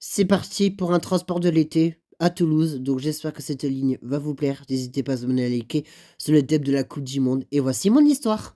C'est parti pour un transport de l'été à Toulouse, donc j'espère que cette ligne va vous plaire. N'hésitez pas à vous abonner à liker sur le thème de la Coupe du Monde. Et voici mon histoire.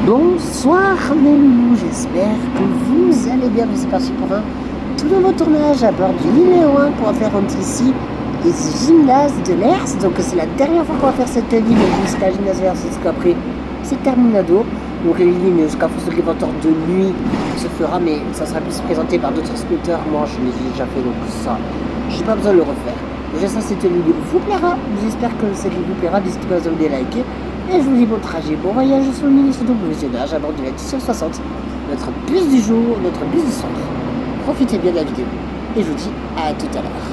Bonsoir mes loulous, j'espère que vous allez bien. C'est parti pour un tout nouveau tournage à bord du numéro 1 qu'on va faire entre ici et ce gymnase de l'ERS. Donc c'est la dernière fois qu'on va faire cette ligne jusqu'à gymnase de l'ERS, parce qu'après c'est terminado. Donc les lignes jusqu'à Force de Griventor de nuit se fera, mais ça sera plus présenté par d'autres scooters. Moi je l'ai déjà fait, donc ça, j'ai pas besoin de le refaire. Déjà ça, cette vidéo vous plaira. J'espère que cette vidéo vous plaira. N'hésitez pas à vous liker. Et je vous dis bon trajet, bon voyage sur le ministre de visionnage à bord de la 1060, notre bus du jour, notre bus du soir. Profitez bien de la vidéo. Et je vous dis à tout à l'heure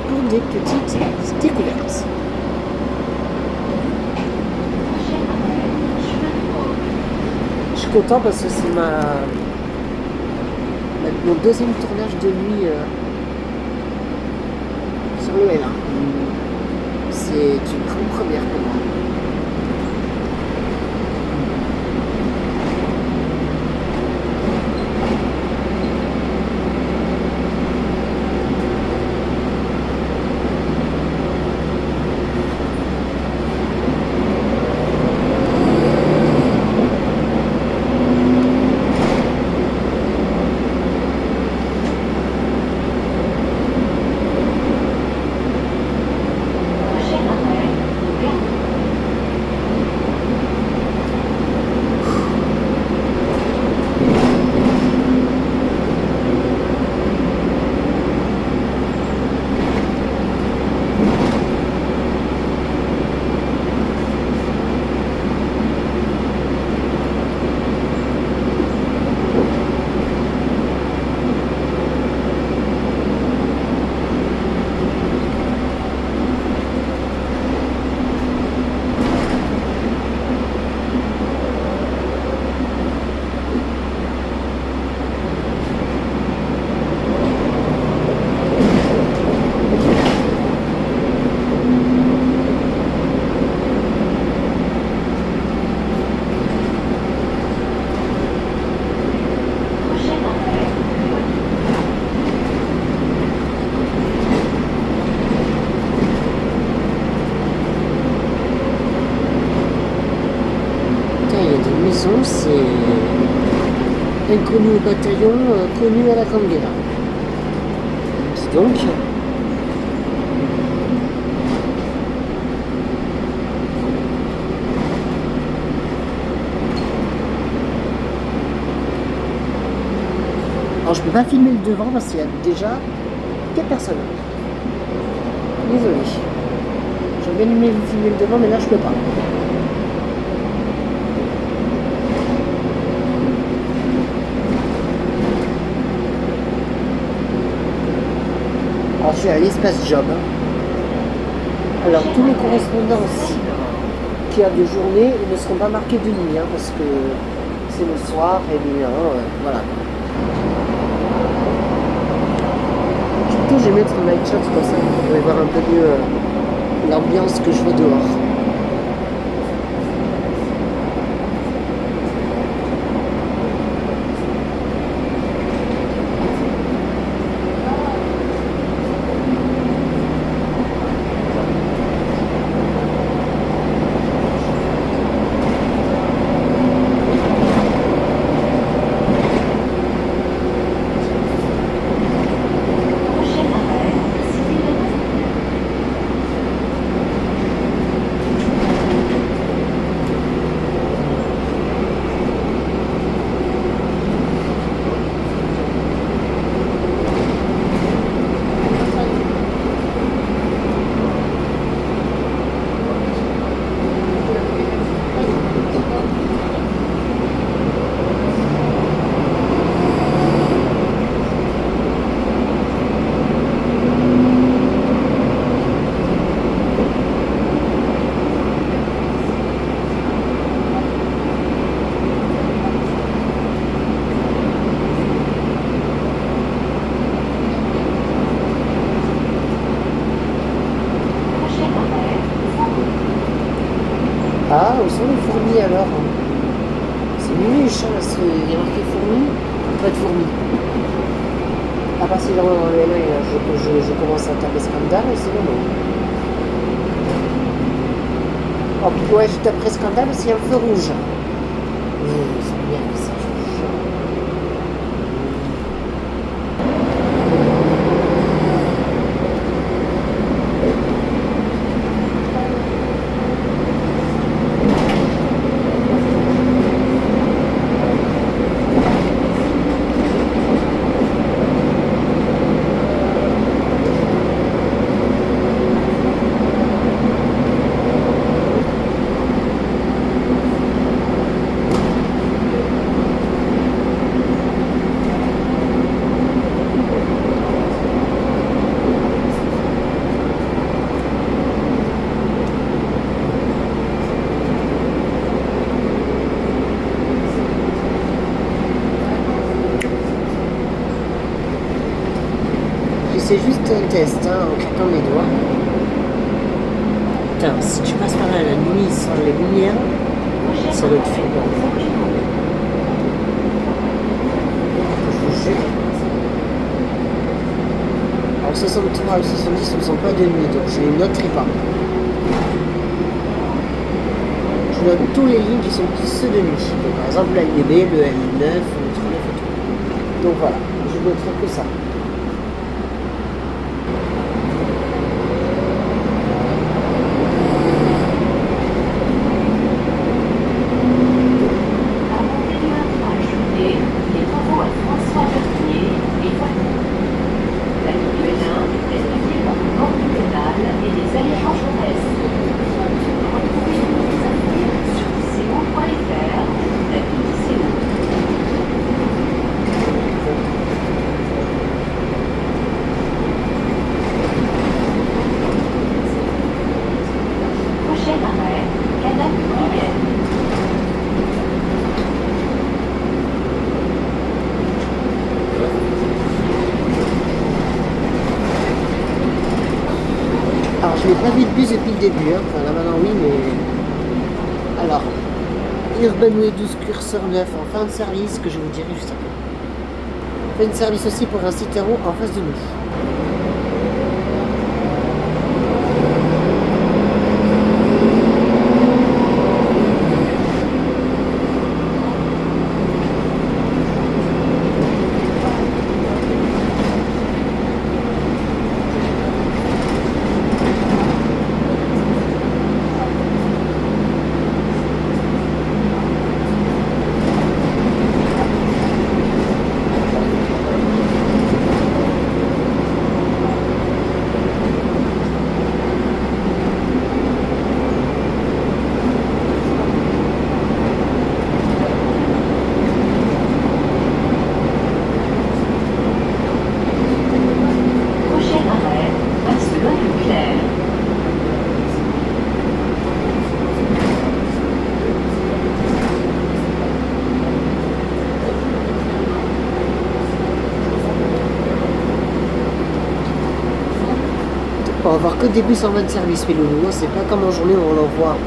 pour des petites découvertes. Je suis content parce que c'est mon deuxième tournage de nuit sur le L1. C'est une grande première pour moi. C'est inconnu au bataillon, connu à la Canguera. Donc, alors je peux pas filmer le devant parce qu'il y a déjà 4 personnes. Désolé. J'aurais bien aimé vous filmer le devant, mais là je peux pas. Alors je suis à l'espace job. Alors tous les correspondants qui a de journée ne seront pas marqués de nuit, parce que c'est le soir et nuit, voilà. Surtout je vais mettre un night shot comme ça, vous pouvez voir un peu mieux l'ambiance que je vois dehors. fourmis alors. C'est Muche, hein, il y a marqué fourmis, pas de fourmis. À partir de moment là, je commence à taper scandale, et c'est bon. Oh, puis ouais, je taperai scandale s'il y a un feu rouge. Mais ça m'énerve ça, je vous jure. C'est juste un test, hein, en claquant les doigts. Putain, si tu passes par là la nuit sans les lumières, ça doit être flippant. Je vous jure. Alors 63 et 70 ne sont pas de nuit, donc je les noterai pas. Je note tous les lignes qui sont ceux de nuit. Donc, par exemple, la ligne B, le L9, le 39 et tout. Donc voilà, je noterai que ça. Alors je n'ai pas vu de bus depuis le début, hein. Enfin là maintenant oui, mais... Alors, Urbanway 12 curseur 9 en fin de service, que je vous dirai juste après. Fin de service aussi pour un Citaro en face de nous. On va voir que des bus en fin de service, mais loulou, c'est pas comme en journée où on l'envoie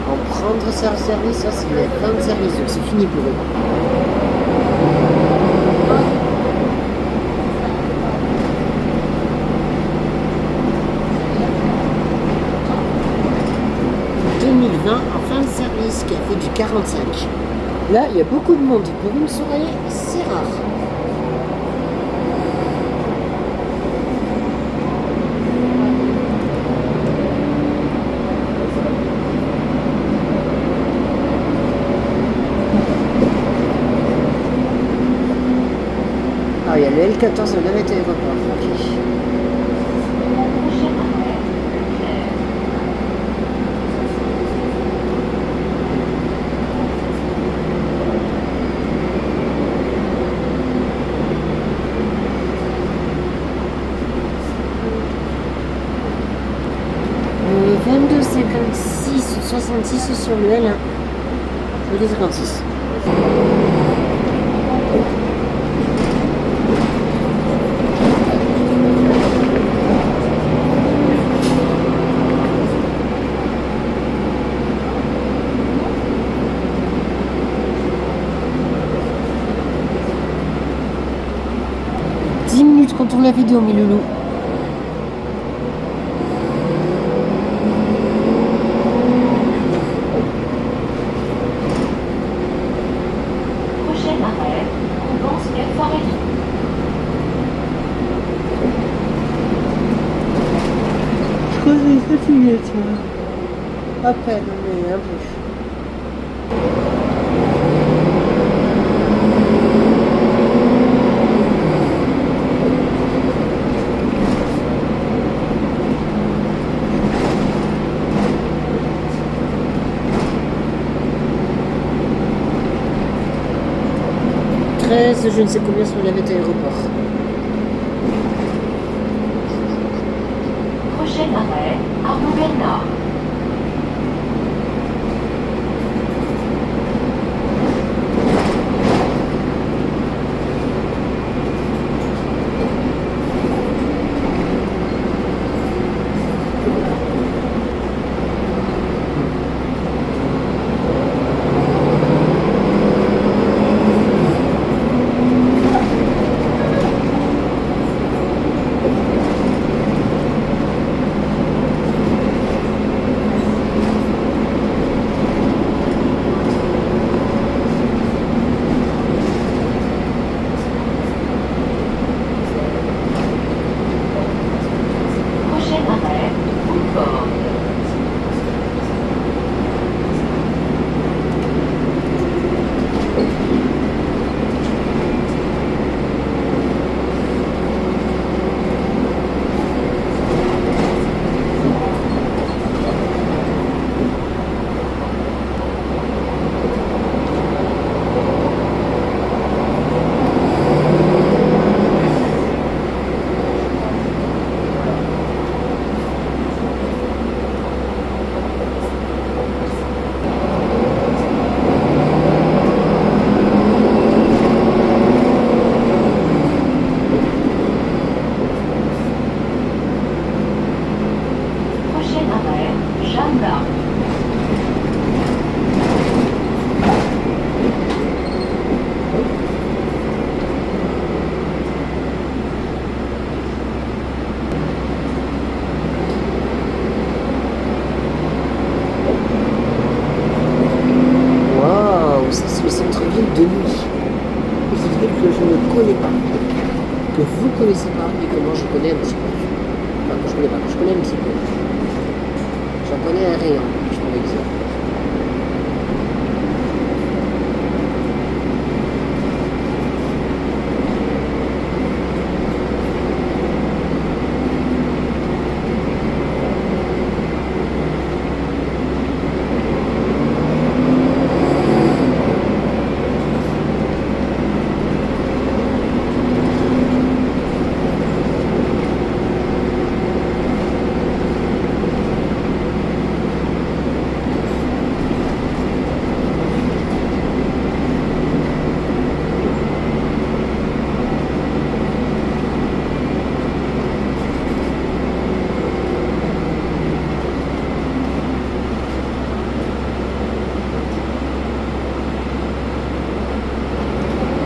en prendre service, ça c'est la fin de service, donc c'est fini pour eux. En fin de service qui a fait du 45. Là, il y a beaucoup de monde. Pour une soirée, c'est rare. Ah, il y a le L14 de navette aéroport. Ok. Le 22 56 66 sur le L1. Le 56. tourne la vidéo, mes loulous. Prochain arrêt, Provence Gare Farelli. Je crois que c'est fatigué, tiens. À peine, mais un peu. Je ne sais combien sur la navette aéroport. Prochain arrêt, Arnaud-Bernard. de nuit. Une ville que je ne connais pas, que vous ne connaissez pas, et que moi je connais un petit peu. Enfin, que je connais pas, que je connais un petit peu. J'en connais un rayon, je pourrais dire.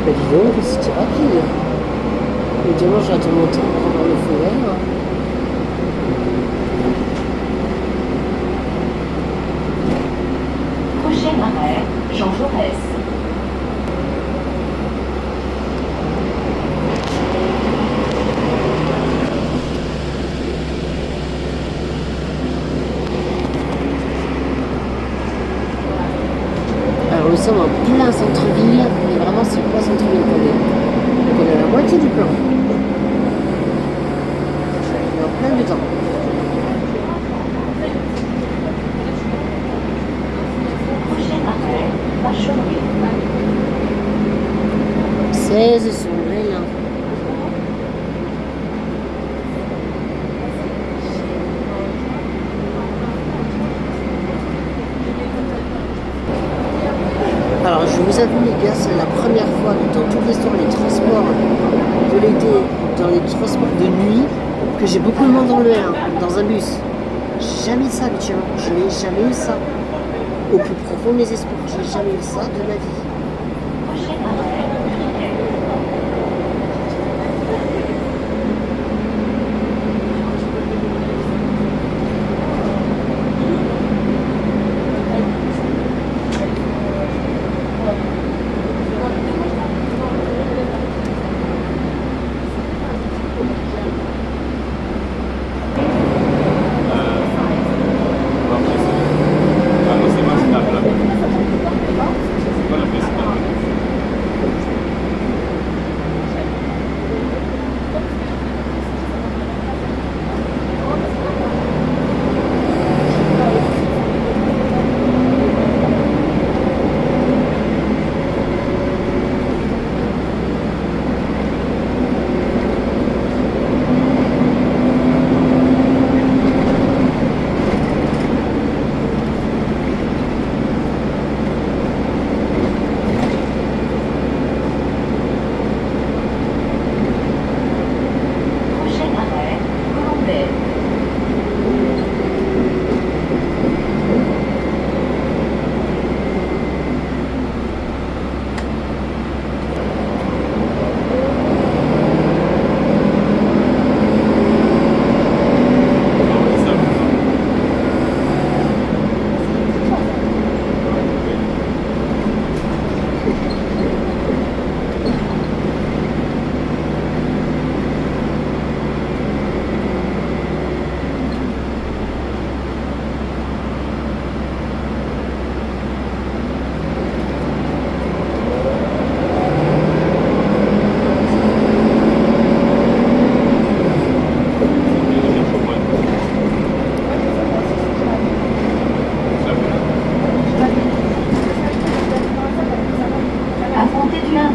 Bah dis donc, c'était rapide. Évidemment, j'attends mon temps pour avoir le feu vert. Prochain arrêt, Jean Jaurès. Alors nous sommes en plein centre-ville, et vraiment c'est plein centre-ville qu'on est. Donc on est à la moitié du plan. On est en plein dedans. Prochain arrêt, Vachonnet. 16 sur le là. Alors je vous avoue les gars, c'est la première fois dans toute l'histoire des transports de l'été, dans les transports de nuit, que j'ai beaucoup de monde dans le R1, dans un bus. J'ai jamais eu ça habituellement, je n'ai jamais eu ça. Au plus profond de mes espoirs, j'ai jamais eu ça de ma vie. Prochain arrêt, Criquet.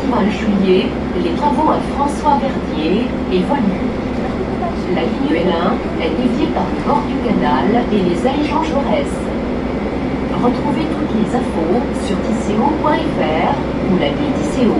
Festival Juillet, les travaux à François Verdier évoluent. La ligne L1 est déviée par le bord du canal et les allées Jean Jaurès. Retrouvez toutes les infos sur ticeo.fr ou l'appli Ticeo.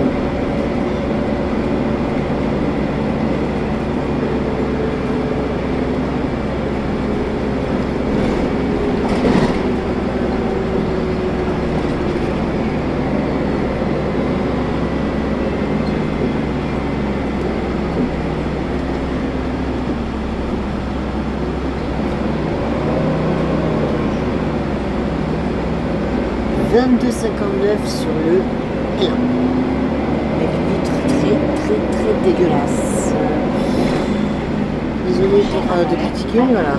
Sur le L1. Avec une vitre très dégueulasse. Désolé de critiquer, mais voilà.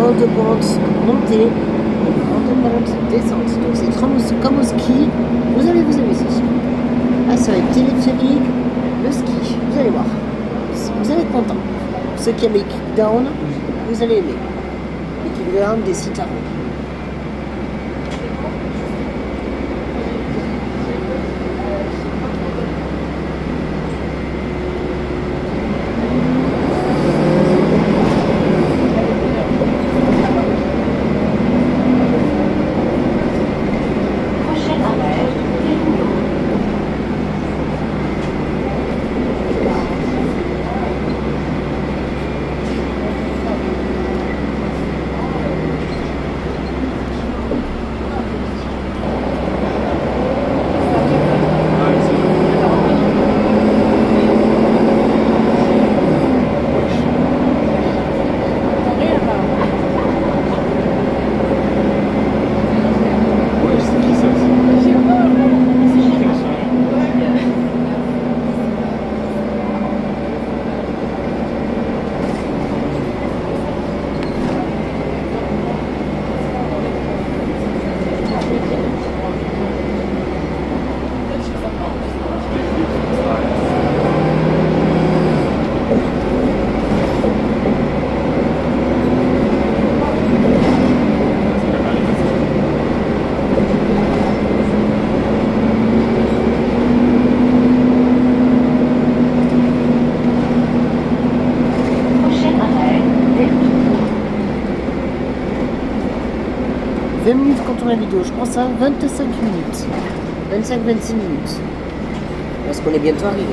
De pente montée, une grande pente descente. Donc c'est comme au ski. Vous allez ici. Ah, ça va être téléphérique, le ski. Vous allez voir. Vous allez être content. Ceux qui aiment les kickdown, vous allez aimer. Les kickdown des Citaros. La vidéo, je pense à 25 minutes, 25-26 minutes, parce qu'on est bientôt arrivé.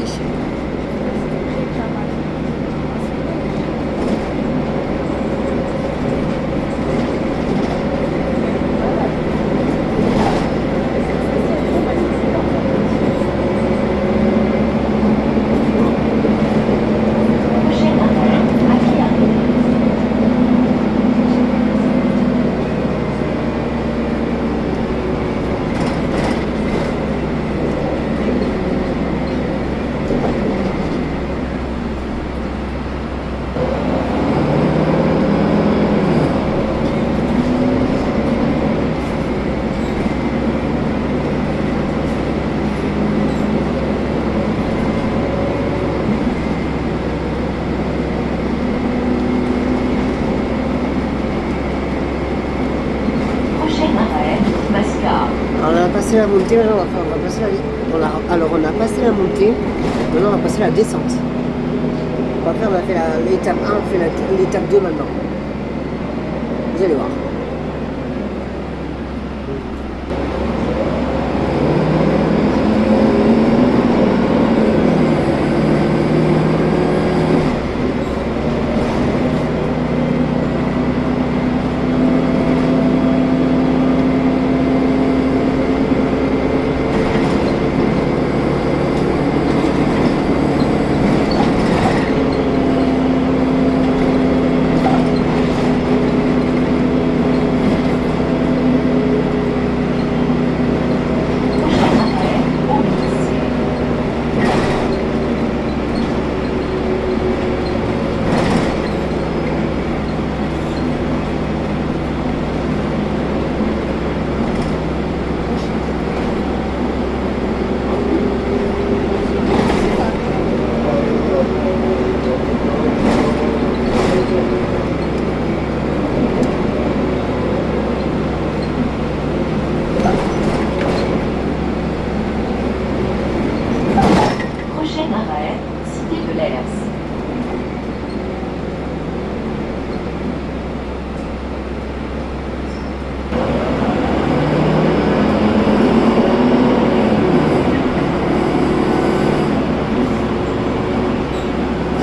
Passé la montée, maintenant on va passer alors on a passé la montée, maintenant on va passer la descente. On a fait l'étape 1, on fait l'étape 2 maintenant. Vous allez voir.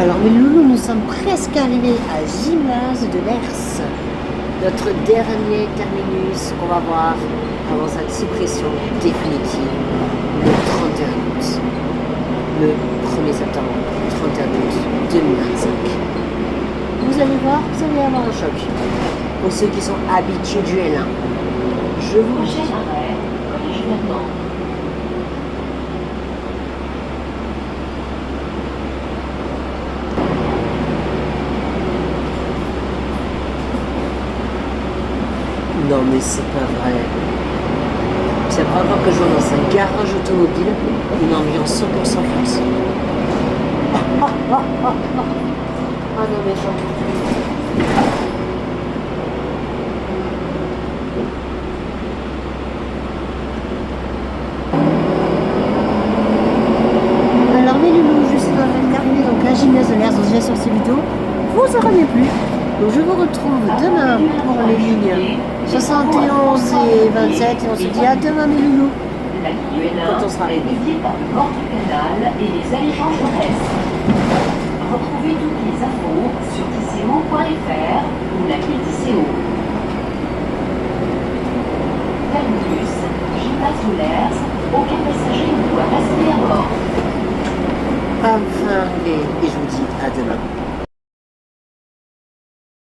Alors mes loulous, nous sommes presque arrivés à Gymnase de l'Ers, notre dernier terminus qu'on va voir avant sa suppression définitive le 31 août, le 1er septembre, 31 août 2025. Vous allez voir, vous allez avoir un choc. Pour ceux qui sont habitués du L1, je vous Prochain arrêt, Collège Vernon. Non mais c'est pas vrai. C'est la première fois que je vois dans un garage automobile une ambiance 100% France. Ah non mais j'en peux plus. Alors mes loulous, je suis en train de terminer donc la Gymnase de l'Ers dont j'ai sur ces vidéos. Vous en revenez plus. Donc je vous retrouve demain pour les lignes 71 et 27 et on se dit à demain mes loulous. La ligne N1 Quand on sera est arrivé. dédiée par le bord du canal et les allées Jean Jaurès. Retrouvez toutes les infos sur ticeo.fr ou l'appli Ticeo. Terminus, Gymnase de l'Ers, aucun passager ne doit rester à bord. Enfin, et je vous dis à demain.